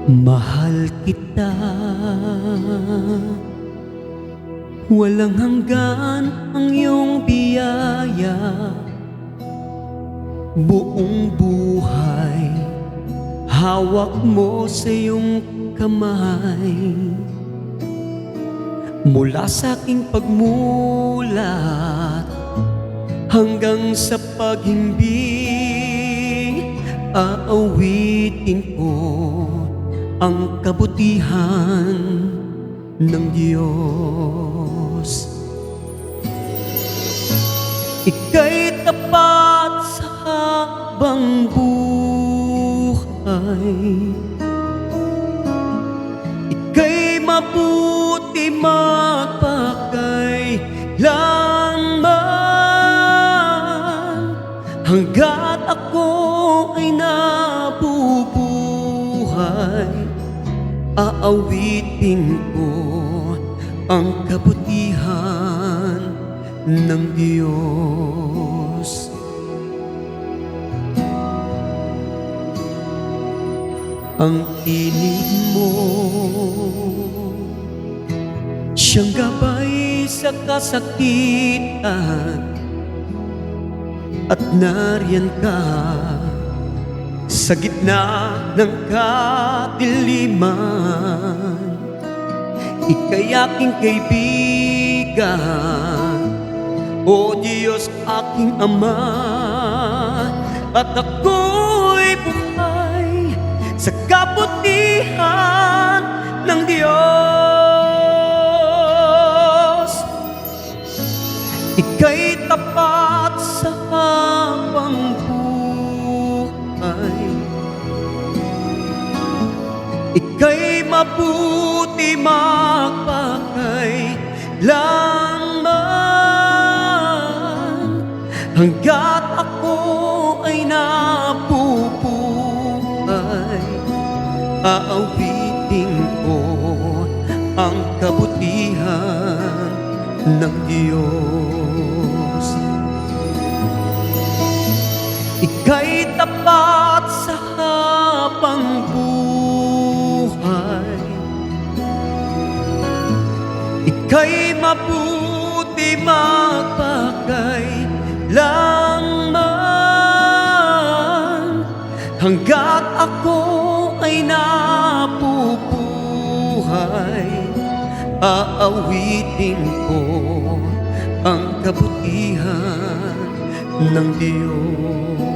Mahal kita, walang hanggan ang iyong biyaya. Buong buhay, hawak mo sa iyong kamay. Mula sa aking pagmulat hanggang sa paghimbing, aawitin ko ang kabutihan ng Diyos. Ika'y tapat sa habang buhay, ika'y mabuti magpakailanman. Hanggat ako ay nabubuhay, aawitin ko ang kabutihan ng Diyos. Ang tinig mo, siyang gabay sa kasakitan, at nariyan ka sa gitna ng kadiliman. Ika'y aking kaibigan, O Diyos aking Ama, at ako'y buhay sa kabutihan ng Diyos. Ika'y tapat sa habang buhay, ika'y mabuti magpakailanman. Hanggat ako ay nabubuhay, aawitin ko ang kabutihan ng Diyos. Ika'y tapat sa habang buhay, ika'y mabuti magpakailanman. Hanggat ako ay nabubuhay, aawitin ko ang kabutihan ng Diyos.